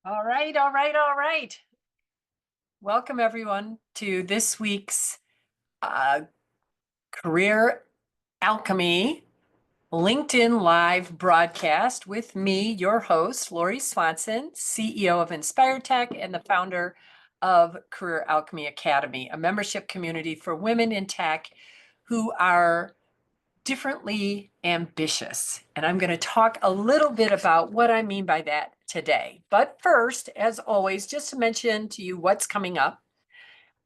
All right, all right, all right. Welcome everyone to this week's uh, Career Alchemy LinkedIn Live broadcast with me, your host, Lori Swanson, CEO of Inspire Tech and the founder of Career Alchemy Academy, a membership community for women in tech who are differently ambitious. And I'm going to talk a little bit about what I mean by that today. But first, as always, just to mention to you what's coming up.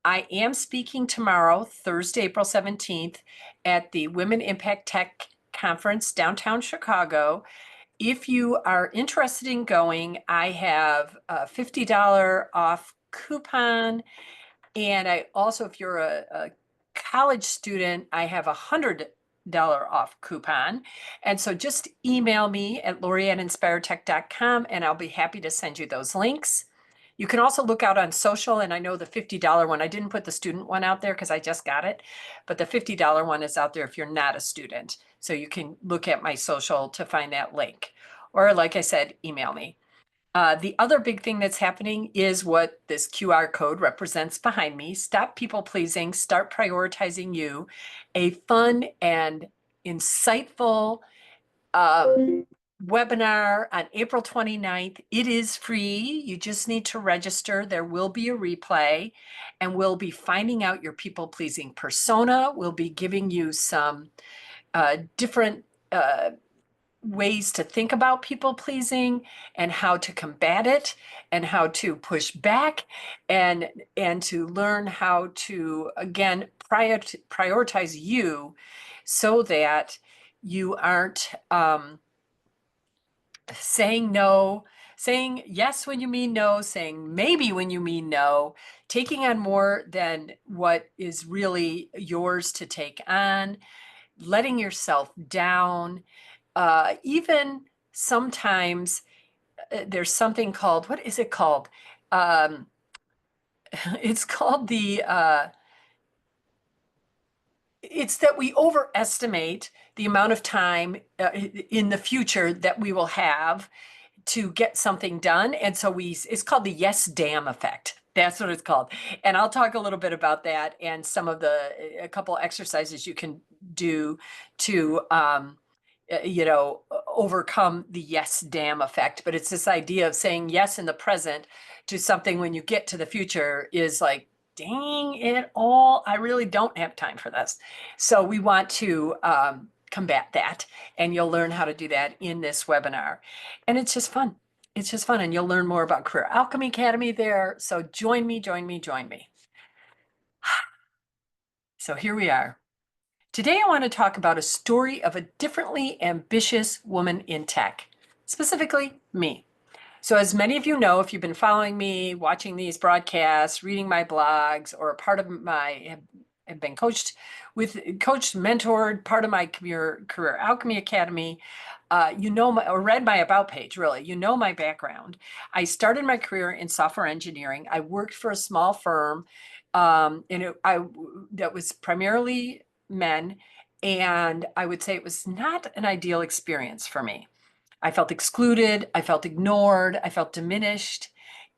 I am speaking tomorrow, Thursday, April 17th, at the Women Impact Tech Conference downtown Chicago. If you are interested in going, I have a $50 off coupon. And I also, if you're a college student, I have $100 off coupon. And so just email me at lori@inspiretech.com and I'll be happy to send you those links. You can also look out on social, and I know the $50 one, I didn't put the student one out there because I just got it, but the $50 one is out there if you're not a student. So you can look at my social to find that link. Or like I said, email me. The other big thing that's happening is what this QR code represents behind me. Stop people pleasing, start prioritizing you. A fun and insightful webinar on April 29th. It is free. You just need to register. There will be a replay, and we'll be finding out your people pleasing persona. We'll be giving you some different ways to think about people pleasing and how to combat it and how to push back and to learn how to again prioritize you so that you aren't saying no, saying yes when you mean no, saying maybe when you mean no, taking on more than what is really yours to take on, letting yourself down. Even sometimes there's something called, what is it called? Um, it's called it's that we overestimate the amount of time in the future that we will have to get something done. And so it's called the yes damn effect. That's what it's called. And I'll talk a little bit about that and some of a couple exercises you can do to, overcome the yes damn effect. But it's this idea of saying yes in the present to something when you get to the future is like, dang it all, I really don't have time for this. So we want to combat that. And you'll learn how to do that in this webinar. And it's just fun. It's just fun. And you'll learn more about Career Alchemy Academy there. So join me, join me, join me. So here we are. Today, I want to talk about a story of a differently ambitious woman in tech, specifically me. So as many of you know, if you've been following me, watching these broadcasts, reading my blogs, or a part of have been coached, mentored, part of my Career Alchemy Academy, or read my about page, really, you know my background. I started my career in software engineering. I worked for a small firm, that was primarily men, and I would say it was not an ideal experience for me. I felt excluded, I felt ignored, I felt diminished.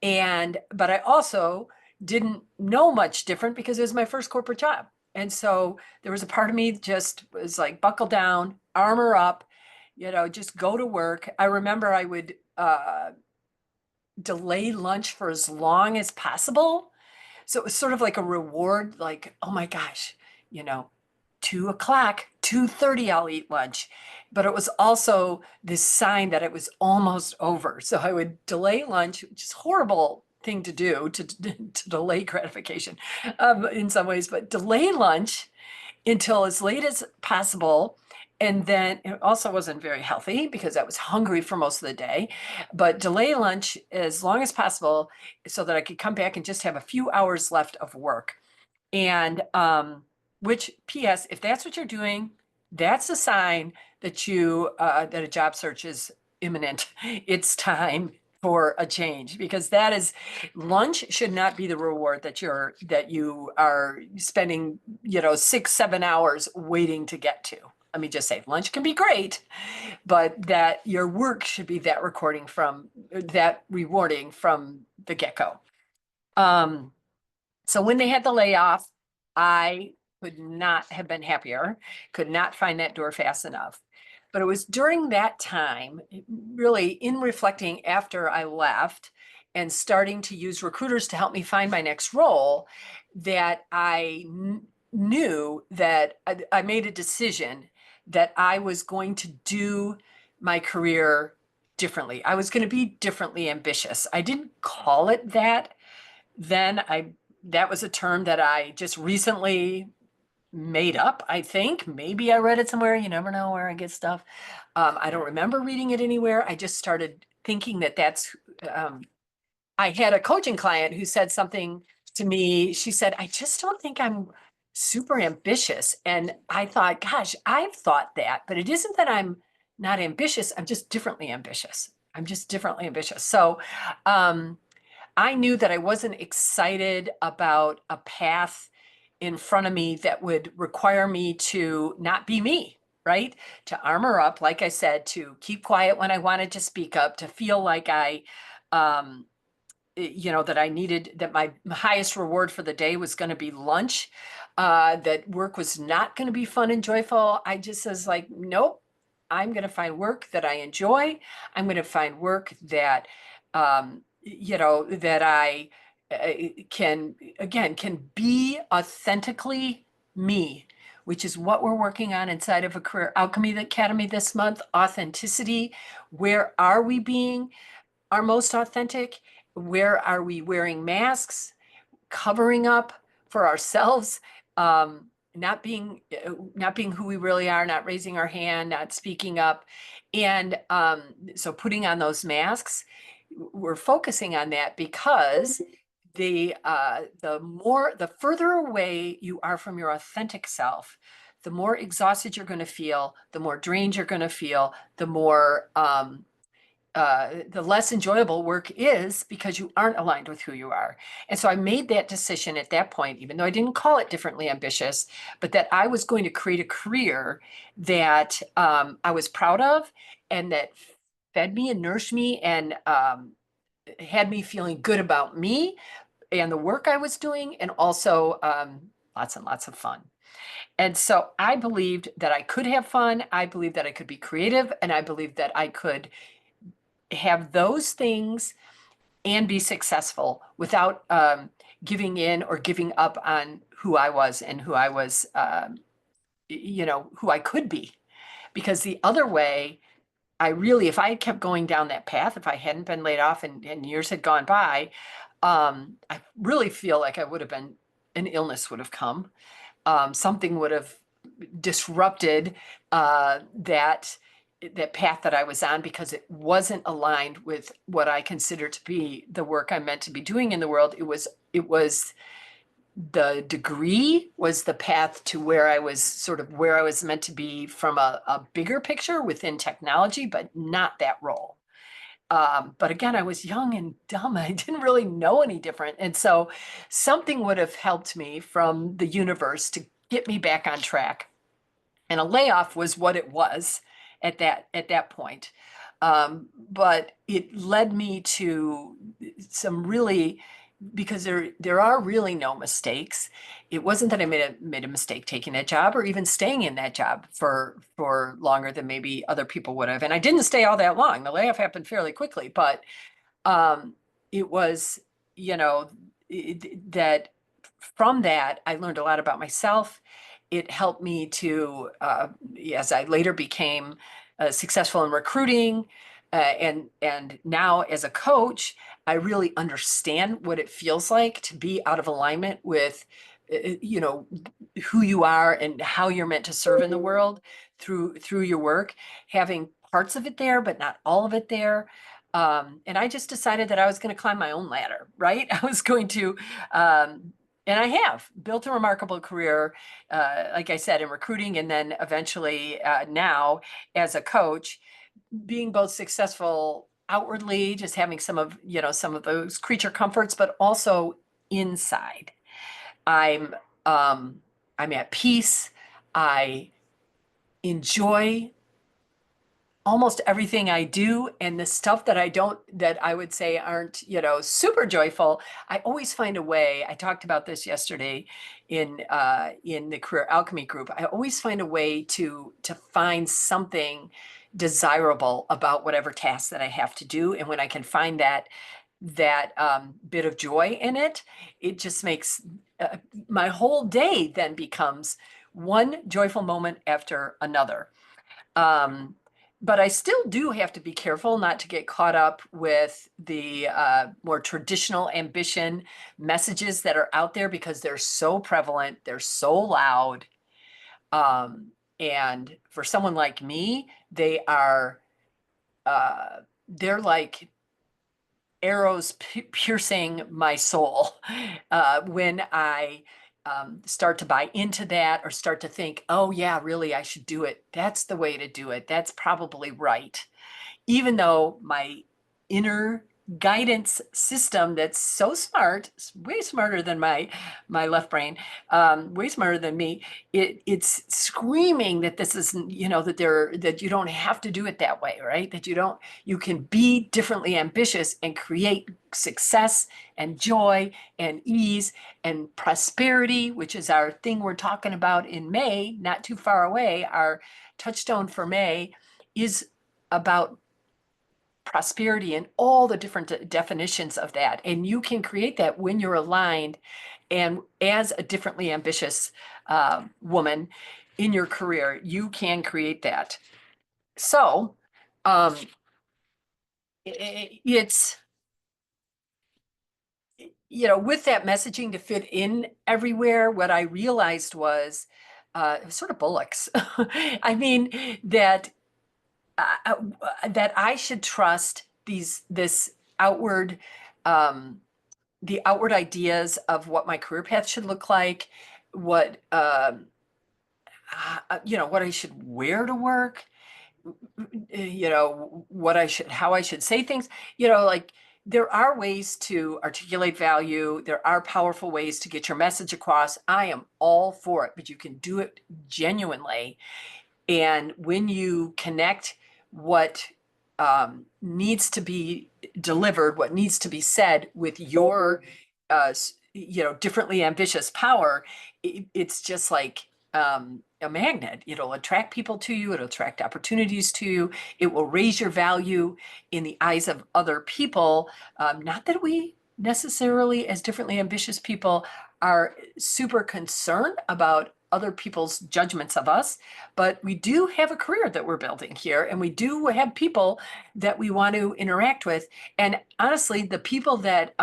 But I also didn't know much different because it was my first corporate job. And so there was a part of me that just was like, buckle down, armor up, just go to work. I remember I would delay lunch for as long as possible. So it was sort of like a reward, like, oh my gosh, you know, 2 o'clock, 2:30, I'll eat lunch. But it was also this sign that it was almost over. So I would delay lunch, which is a horrible thing to do to delay gratification in some ways, but delay lunch until as late as possible. And then it also wasn't very healthy because I was hungry for most of the day, but delay lunch as long as possible so that I could come back and just have a few hours left of work. And which, P.S., if that's what you're doing, that's a sign that that a job search is imminent. It's time for a change because lunch should not be the reward that you are spending, 6, 7 hours waiting to get to. let me just say, lunch can be great, but that your work should be that rewarding from the get-go. So when they had the layoff, I could not have been happier, could not find that door fast enough. But it was during that time, really in reflecting after I left and starting to use recruiters to help me find my next role, that I knew that I made a decision that I was going to do my career differently. I was going to be differently ambitious. I didn't call it that then. That was a term that I just recently made up, I think. Maybe I read it somewhere. You never know where I get stuff. I don't remember reading it anywhere. I just started thinking that's, I had a coaching client who said something to me. She said, I just don't think I'm super ambitious. And I thought, gosh, I've thought that, but it isn't that I'm not ambitious. I'm just differently ambitious. I'm just differently ambitious. So, I knew that I wasn't excited about a path in front of me that would require me to not be me, right? To armor up, like I said, to keep quiet when I wanted to speak up, to feel like um, that I needed, that my highest reward for the day was going to be lunch, that work was not going to be fun and joyful. I just was like, nope, I'm going to find work that I enjoy. I'm going to find work that, that I can be authentically me, which is what we're working on inside of a Career Alchemy Academy this month. Authenticity. Where are we being our most authentic? Where are we wearing masks, covering up for ourselves, not being who we really are, not raising our hand, not speaking up, and so putting on those masks? We're focusing on that because the further away you are from your authentic self, the more exhausted you're going to feel, the more drained you're going to feel, the less enjoyable work is, because you aren't aligned with who you are. And so I made that decision at that point, even though I didn't call it differently ambitious, but that I was going to create a career that I was proud of and that fed me and nourished me and had me feeling good about me and the work I was doing, and also lots and lots of fun. And so I believed that I could have fun. I believed that I could be creative, and I believed that I could have those things and be successful without giving in or giving up on who I was and who I was, who I could be. Because the other way, if I had kept going down that path, if I hadn't been laid off and years had gone by, I really feel like an illness would have come. Something would have disrupted that path that I was on, because it wasn't aligned with what I consider to be the work I'm meant to be doing in the world. It was the degree was the path to where I was meant to be from a bigger picture within technology, but not that role. But again, I was young and dumb. I didn't really know any different. And so something would have helped me from the universe to get me back on track. And a layoff was what it was at that point. But it led me to some really, because there are really no mistakes. It wasn't that I made a mistake taking that job or even staying in that job for longer than maybe other people would have. And I didn't stay all that long. The layoff happened fairly quickly, but it was, that from that, I learned a lot about myself. It helped me to, as I later became successful in recruiting, and now as a coach, I really understand what it feels like to be out of alignment with, who you are and how you're meant to serve in the world through your work, having parts of it there, but not all of it there. And I just decided that I was going to climb my own ladder, right? I was going to, and I have built a remarkable career, like I said, in recruiting, and then eventually now as a coach, being both successful outwardly, just having some of those creature comforts, but also inside. I'm at peace. I enjoy almost everything I do, and the stuff that that I would say aren't, super joyful, I always find a way. I talked about this yesterday in the Career Alchemy group. I always find a way to find something desirable about whatever task that I have to do. And when I can find that bit of joy in it, it just makes my whole day then becomes one joyful moment after another. Um, but I still do have to be careful not to get caught up with the more traditional ambition messages that are out there because they're so prevalent, they're so loud. Um, and for someone like me, they're like arrows piercing my soul when I start to buy into that or start to think, oh, yeah, really, I should do it. That's the way to do it. That's probably right. Even though my inner guidance system that's so smart, way smarter than my left brain, way smarter than me, it's screaming that this isn't, that you don't have to do it that way, right? That you can be differently ambitious and create success and joy and ease and prosperity, which is our thing we're talking about in May, not too far away. Our touchstone for May is about prosperity and all the different definitions of that. And you can create that when you're aligned and as a differently ambitious woman in your career, you can create that. So it's, with that messaging to fit in everywhere, what I realized was it was sort of bullocks. I mean, uh, that I should trust this outward, um, the outward ideas of what my career path should look like, what what I should wear to work, how I should say things, like there are ways to articulate value. There are powerful ways to get your message across. I am all for it, but you can do it genuinely. And when you connect what needs to be delivered, what needs to be said with your, differently ambitious power, it's just like a magnet. It'll attract people to you. It'll attract opportunities to you. It will raise your value in the eyes of other people. Not that we necessarily, as differently ambitious people, are super concerned about other people's judgments of us, but we do have a career that we're building here, and we do have people that we want to interact with. And honestly, the people that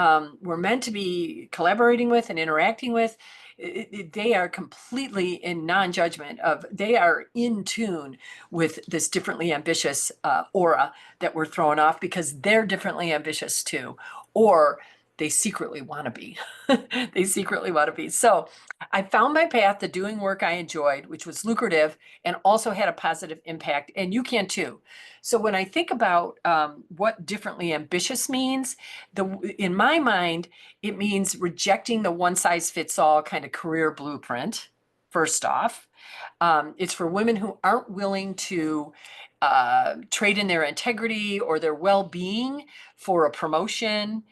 we're meant to be collaborating with and interacting with, they are completely in non-judgment of, they are in tune with this differently ambitious aura that we're throwing off because they're differently ambitious too, or they secretly want to be. They secretly want to be. So I found my path to doing work I enjoyed, which was lucrative and also had a positive impact, and you can too. So when I think about what differently ambitious means, in my mind, it means rejecting the one size fits all kind of career blueprint, first off. It's for women who aren't willing to trade in their integrity or their well-being for a promotion,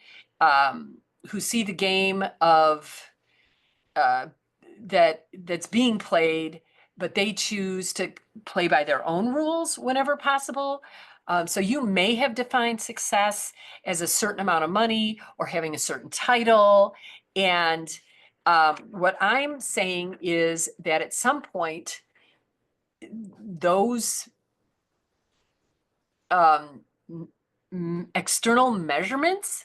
who see the game of uh, that's being played, but they choose to play by their own rules whenever possible. So you may have defined success as a certain amount of money or having a certain title. And what I'm saying is that at some point, those external measurements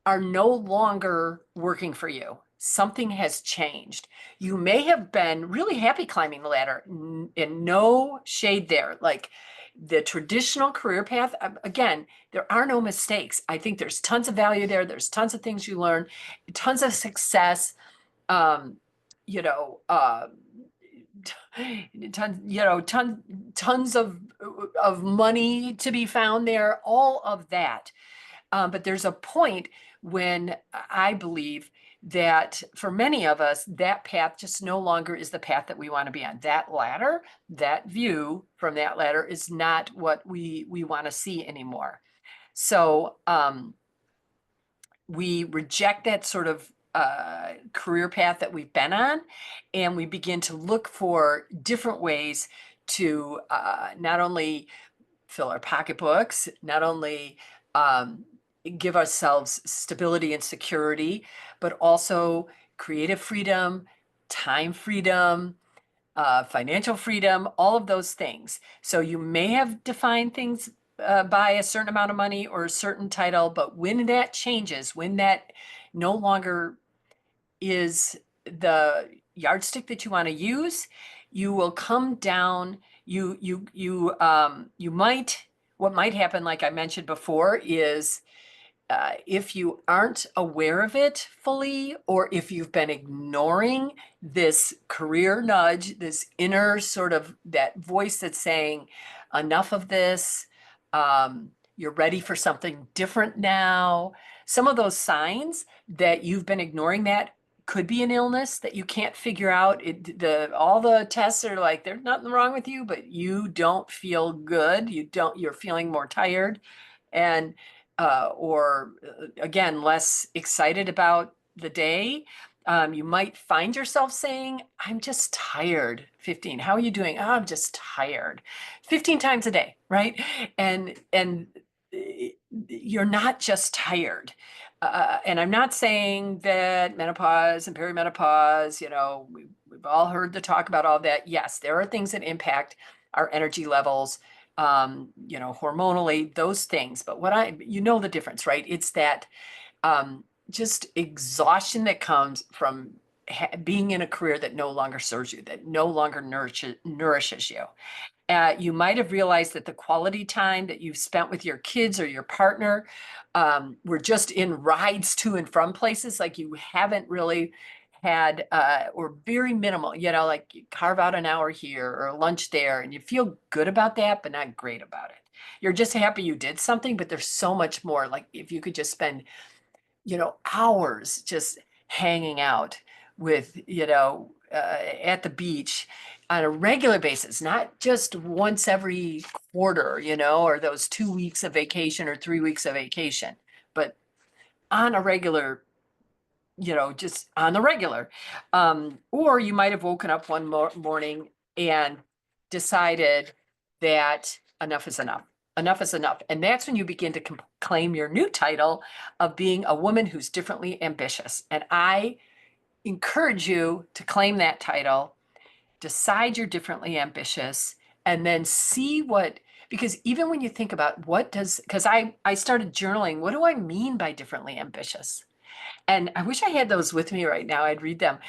are no longer working for you. Something has changed. You may have been really happy climbing the ladder, and no shade there. Like the traditional career path, again, there are no mistakes. I think there's tons of value there. There's tons of things you learn, tons of success. Um, you know, uh, tons of money to be found there. All of that. But there's a point when I believe that for many of us, that path just no longer is the path that we want to be on. That ladder, that view from that ladder is not what we want to see anymore. So we reject that sort of career path that we've been on, and we begin to look for different ways to not only fill our pocketbooks, not only give ourselves stability and security, but also creative freedom, time freedom, financial freedom, all of those things. So you may have defined things by a certain amount of money or a certain title, but when that changes, when that no longer is the yardstick that you want to use, you will come down. You might, what might happen, like I mentioned before, is if you aren't aware of it fully, or if you've been ignoring this career nudge, this inner sort of that voice that's saying, enough of this, you're ready for something different now. Some of those signs that you've been ignoring, that could be an illness that you can't figure out. All the tests are like, there's nothing wrong with you, but you don't feel good. You're feeling more tired. And or again, less excited about the day. You might find yourself saying, I'm just tired. 15, how are you doing? Oh, I'm just tired. 15 times a day, right? And you're not just tired. And I'm not saying that menopause and perimenopause, we've all heard the talk about all that. Yes, there are things that impact our energy levels, hormonally, those things. But the difference, right? It's that just exhaustion that comes from being in a career that no longer serves you, that no longer nourishes you. You might have realized that the quality time that you've spent with your kids or your partner were just in rides to and from places, like you haven't really had or very minimal, like you carve out an hour here or lunch there, and you feel good about that, but not great about it. You're just happy you did something, but there's so much more. Like if you could just spend, hours just hanging out with, at the beach on a regular basis, not just once every quarter, or those 2 weeks of vacation or 3 weeks of vacation, but on a regular, just on the regular. Or you might have woken up one morning and decided that enough is enough. Enough is enough. And that's when you begin to claim your new title of being a woman who's differently ambitious. And I encourage you to claim that title, decide you're differently ambitious, and then see because even when you think about because I started journaling, what do I mean by differently ambitious? And I wish I had those with me right now. I'd read them.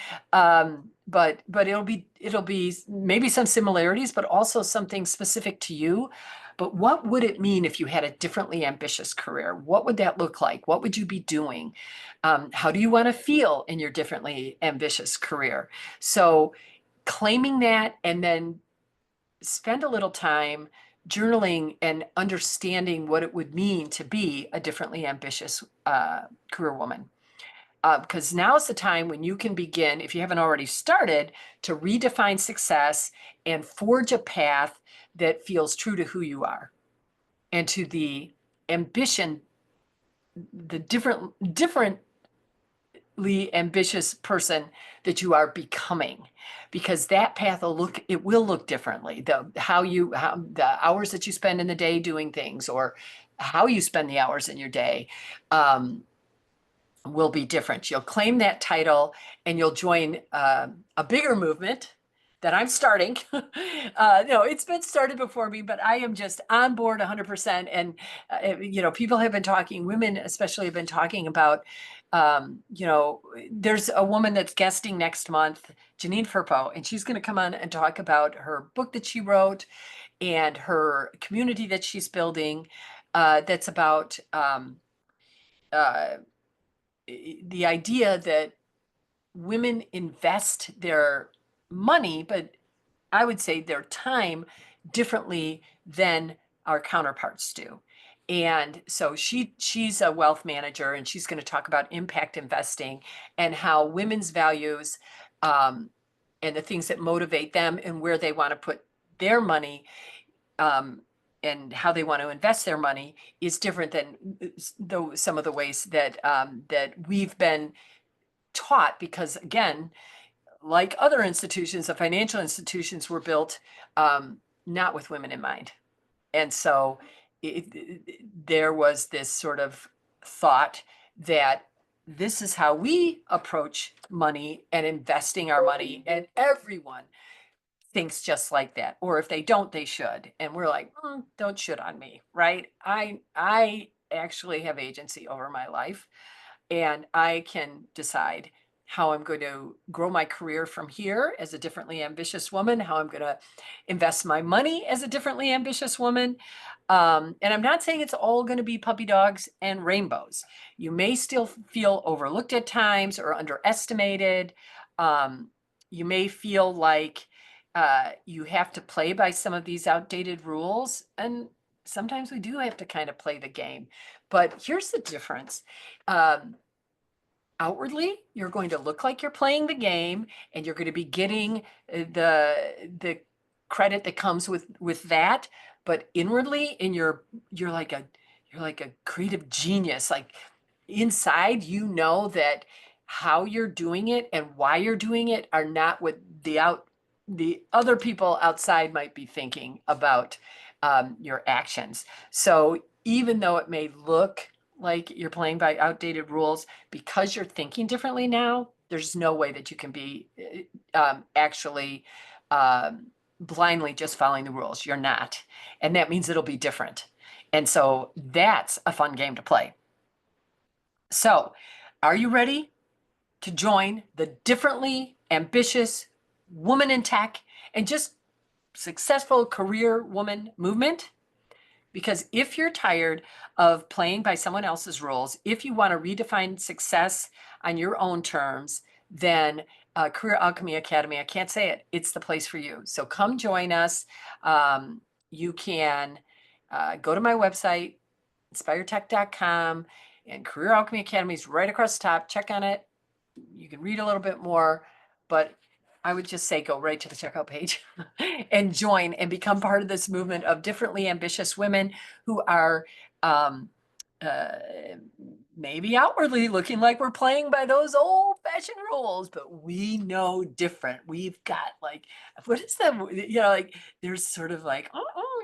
But it'll be maybe some similarities, but also something specific to you. But what would it mean if you had a differently ambitious career? What would that look like? What would you be doing? How do you want to feel in your differently ambitious career? So claiming that, and then spend a little time journaling and understanding what it would mean to be a differently ambitious career woman. Because now is the time when you can begin, if you haven't already started, to redefine success and forge a path that feels true to who you are and to the ambition, the differently ambitious person that you are becoming. Because that path will look differently. The hours that you spend in the day doing things, or how you spend the hours in your day, will be different. You'll claim that title, and you'll join a bigger movement that I'm starting. No, it's been started before me, but I am just on board 100%. And, people have been talking, women especially have been talking about, there's a woman that's guesting next month, Janine Firpo, and she's going to come on and talk about her book that she wrote and her community that she's building, that's about the idea that women invest their money, but I would say their time, differently than our counterparts do. And so she's a wealth manager, and she's going to talk about impact investing and how women's values and the things that motivate them and where they want to put their money um, and how they want to invest their money is different than some of the ways that that we've been taught. Because again, like other institutions, the financial institutions were built not with women in mind. And so there was this sort of thought that this is how we approach money and investing our money, and everyone thinks just like that. Or if they don't, they should. And we're like, don't should on me, right? I actually have agency over my life, and I can decide how I'm going to grow my career from here as a differently ambitious woman, how I'm going to invest my money as a differently ambitious woman. And I'm not saying it's all going to be puppy dogs and rainbows. You may still feel overlooked at times or underestimated. You may feel like you have to play by some of these outdated rules. And sometimes we do have to kind of play the game. But here's the difference. Outwardly, you're going to look like you're playing the game, and you're going to be getting the credit that comes with that. But inwardly, you're like a creative genius. Like inside, you know that how you're doing it and why you're doing it are not what the other people outside might be thinking about your actions. So even though it may look like you're playing by outdated rules, because you're thinking differently now, there's no way that you can be actually blindly just following the rules. You're not. And that means it'll be different. And so that's a fun game to play. So are you ready to join the differently ambitious woman in tech and just successful career woman movement? Because if you're tired of playing by someone else's rules, if you want to redefine success on your own terms, then Career Alchemy Academy, I can't say it, it's the place for you. So come join us. You can go to my website, inspiretech.com, and Career Alchemy Academy is right across the top. Check on it. You can read a little bit more, but I would just say go right to the checkout page and join and become part of this movement of differently ambitious women who are uh, maybe outwardly looking like we're playing by those old fashioned rules, but we know different. We've got like, what is that? Like there's sort of like,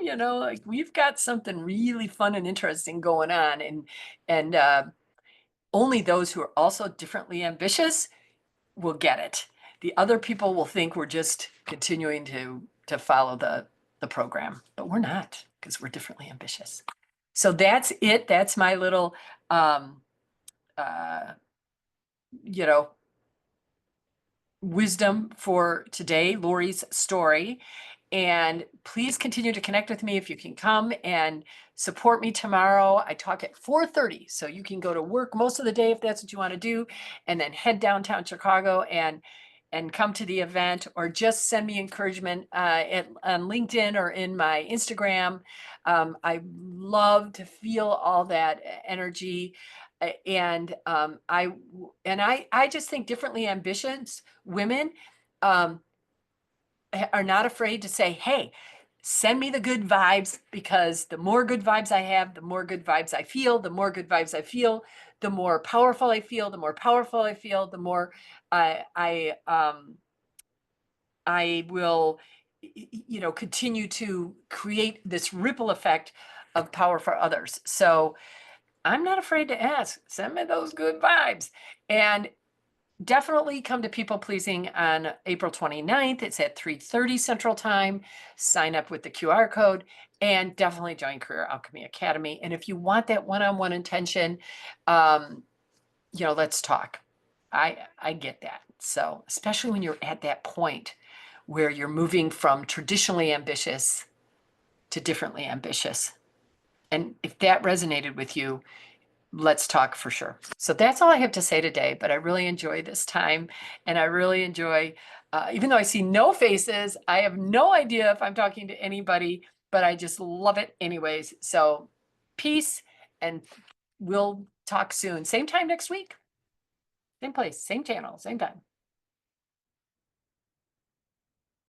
like we've got something really fun and interesting going on. And only those who are also differently ambitious will get it. The other people will think we're just continuing to follow the program, but we're not, because we're differently ambitious. So that's it. That's my little uh, wisdom for today, Lori's story. And please continue to connect with me if you can come and support me tomorrow. I talk at 4:30, so you can go to work most of the day if that's what you want to do, and then head downtown Chicago and come to the event, or just send me encouragement on LinkedIn or in my Instagram. I love to feel all that energy. And I just think differently ambitious women are not afraid to say, hey, send me the good vibes, because the more good vibes I have, the more good vibes I feel. The more good vibes I feel, the more powerful I feel. The more powerful I feel, the more I will, continue to create this ripple effect of power for others. So I'm not afraid to ask, send me those good vibes. And definitely come to People Pleasing on April 29th. It's at 3:30 Central Time. Sign up with the QR code, and definitely join Career Alchemy Academy. And if you want that one-on-one intention, let's talk. I get that. So especially when you're at that point where you're moving from traditionally ambitious to differently ambitious. And if that resonated with you, let's talk for sure. So that's all I have to say today, but I really enjoy this time, and I really enjoy, even though I see no faces, I have no idea if I'm talking to anybody, but I just love it anyways. So peace, and we'll talk soon. Same time next week. Same place, same channel, same time.